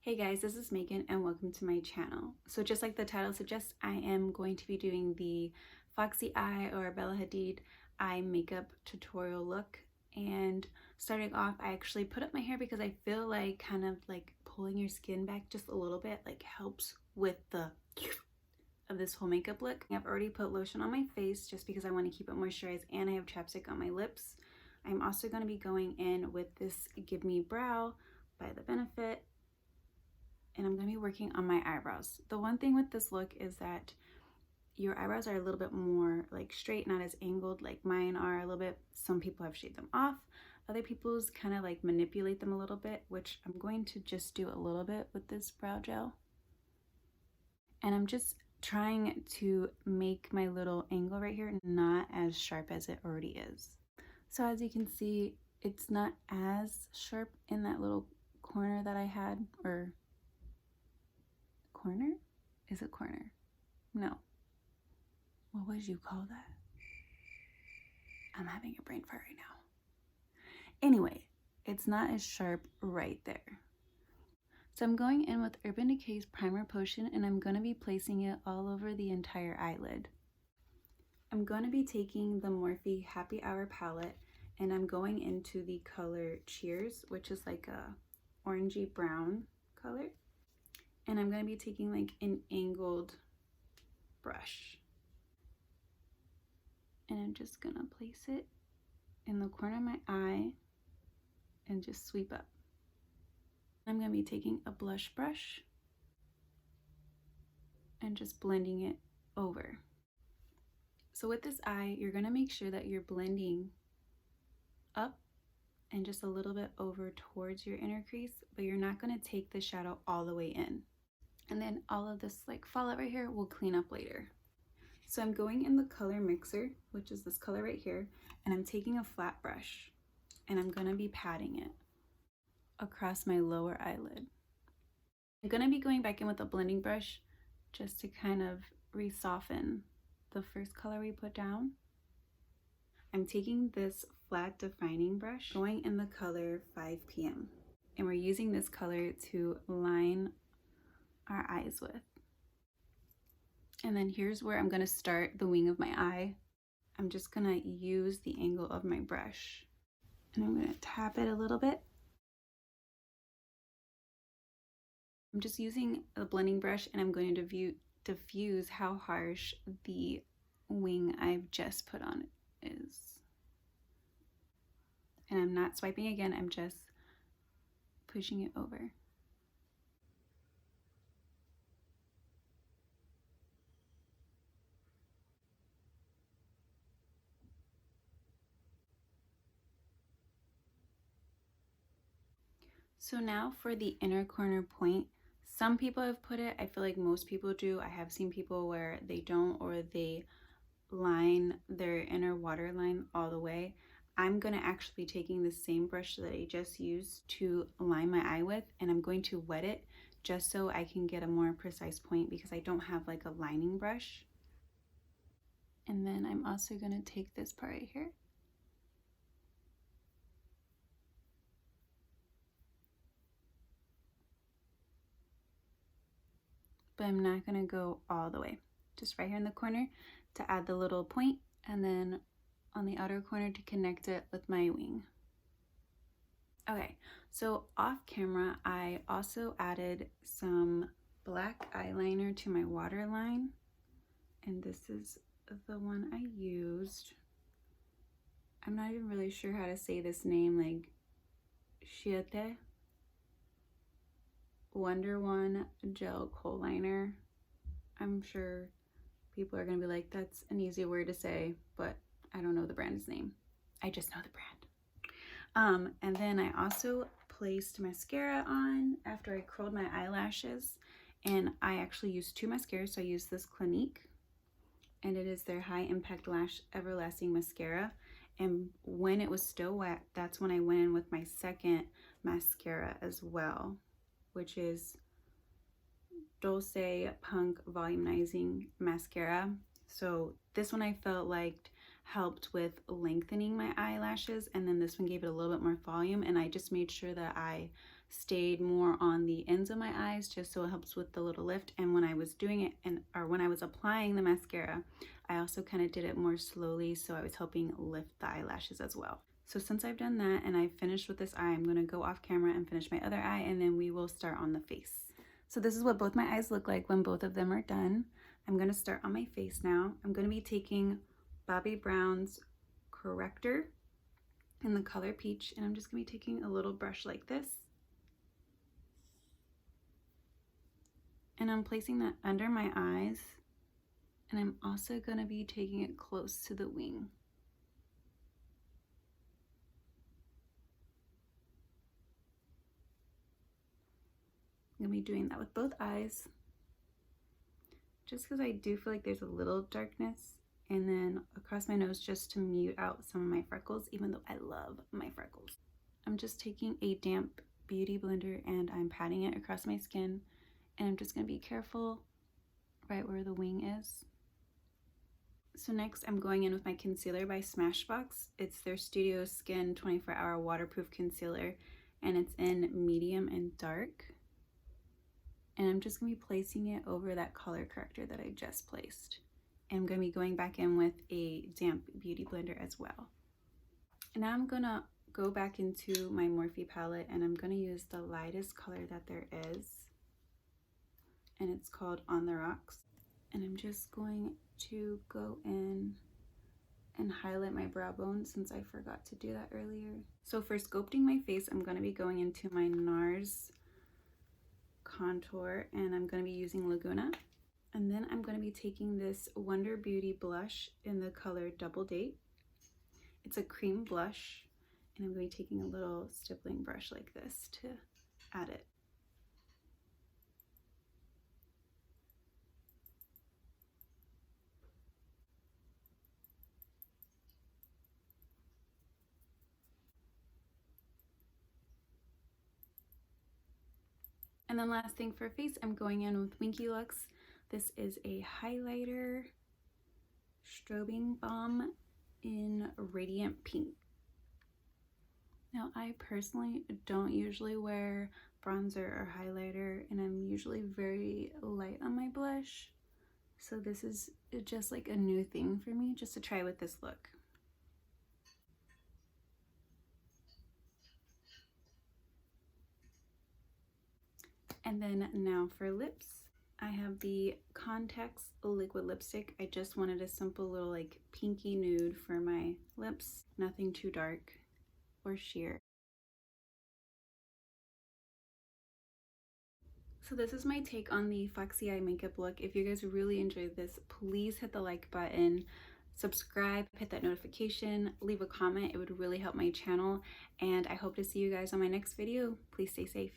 Hey guys, this is Megan and welcome to my channel. So just like the title suggests, I am going to be doing the FOXY eye or Bella Hadid eye makeup tutorial look. And starting off, I actually put up my hair because I feel like kind of like pulling your skin back just a little bit like helps with the of this whole makeup look. I've already put lotion on my face just because I want to keep it moisturized, and I have chapstick on my lips. I'm also going to be going in with this Give Me Brow by The Benefit, and I'm going to be working on my eyebrows. The one thing with this look is that your eyebrows are a little bit more like straight, not as angled like mine are a little bit. Some people have shaved them off. Other people's kind of like manipulate them a little bit, which I'm going to just do a little bit with this brow gel. And I'm just trying to make my little angle right here not as sharp as it already is. So as you can see, it's not as sharp in that little corner that I had, or corner? Is it corner? No. What would you call that? I'm having a brain fart right now. Anyway, it's not as sharp right there. So I'm going in with Urban Decay's Primer Potion, and I'm going to be placing it all over the entire eyelid. I'm going to be taking the Morphe Happy Hour palette, and I'm going into the color Cheers, which is like a orangey brown color. And I'm going to be taking like an angled brush. And I'm just going to place it in the corner of my eye and just sweep up. I'm going to be taking a blush brush and just blending it over. So with this eye, you're going to make sure that you're blending up and just a little bit over towards your inner crease, but you're not going to take the shadow all the way in. And then all of this like fallout right here we'll clean up later. So I'm going in the color mixer, which is this color right here, and I'm taking a flat brush and I'm going to be patting it across my lower eyelid. I'm going to be going back in with a blending brush just to kind of re-soften the first color we put down. I'm taking this flat defining brush, going in the color 5 p.m. and we're using this color to line our eyes with. And then here's where I'm going to start the wing of my eye. I'm just going to use the angle of my brush and I'm going to tap it a little bit. I'm just using a blending brush and I'm going to diffuse how harsh the wing I've just put on is. And I'm not swiping again, I'm just pushing it over. So now for the inner corner point, some people have put it, I feel like most people do. I have seen people where they don't, or they line their inner waterline all the way. I'm going to actually be taking the same brush that I just used to line my eye with, and I'm going to wet it just so I can get a more precise point because I don't have like a lining brush. And then I'm also going to take this part right here. But I'm not going to go all the way. Just right here in the corner to add the little point, and then on the outer corner to connect it with my wing. Okay, so off camera, I also added some black eyeliner to my waterline, and this is the one I used. I'm not even really sure how to say this name, like Shiete Wonder One Gel Kohl Liner. I'm sure people are gonna be like, that's an easy word to say, but I don't know the brand's name. I just know the brand. And then I also placed mascara on after I curled my eyelashes, and I actually used 2 mascaras. So I used this Clinique, and it is their High Impact Lash Everlasting Mascara. And when it was still wet, that's when I went in with my second mascara as well, which is Dulce Punk Volumizing Mascara. So this one I felt like helped with lengthening my eyelashes, and then this one gave it a little bit more volume, and I just made sure that I stayed more on the ends of my eyes, just so it helps with the little lift. And when I was doing it, or when I was applying the mascara, I also kind of did it more slowly, so I was helping lift the eyelashes as well. So since I've done that and I've finished with this eye, I'm going to go off camera and finish my other eye, and then we will start on the face. So this is what both my eyes look like when both of them are done. I'm going to start on my face now. I'm going to be taking Bobbi Brown's corrector in the color Peach, and I'm just going to be taking a little brush like this. And I'm placing that under my eyes, and I'm also going to be taking it close to the wing. I'm going to be doing that with both eyes, just because I do feel like there's a little darkness, and then across my nose just to mute out some of my freckles, even though I love my freckles. I'm just taking a damp beauty blender and I'm patting it across my skin, and I'm just going to be careful right where the wing is. So next I'm going in with my concealer by Smashbox. It's their Studio Skin 24-hour waterproof concealer, and it's in medium and dark. And I'm just going to be placing it over that color corrector that I just placed. And I'm going to be going back in with a damp beauty blender as well. And now I'm going to go back into my Morphe palette, and I'm going to use the lightest color that there is. And it's called On the Rocks. And I'm just going to go in and highlight my brow bone, since I forgot to do that earlier. So for sculpting my face, I'm going to be going into my NARS contour, and I'm going to be using Laguna. And then I'm going to be taking this Wonder Beauty blush in the color Double Date. It's a cream blush, and I'm going to be taking a little stippling brush like this to add it. And then last thing for face, I'm going in with Winky Lux. This is a highlighter strobing balm in Radiant Pink. Now, I personally don't usually wear bronzer or highlighter, and I'm usually very light on my blush. So this is just like a new thing for me, just to try with this look. And then now for lips, I have the Context liquid lipstick. I just wanted a simple little like pinky nude for my lips, nothing too dark or sheer. So this is my take on the Foxy Eye makeup look. If you guys really enjoyed this, please hit the like button, subscribe, hit that notification, leave a comment. It would really help my channel, and I hope to see you guys on my next video. Please stay safe.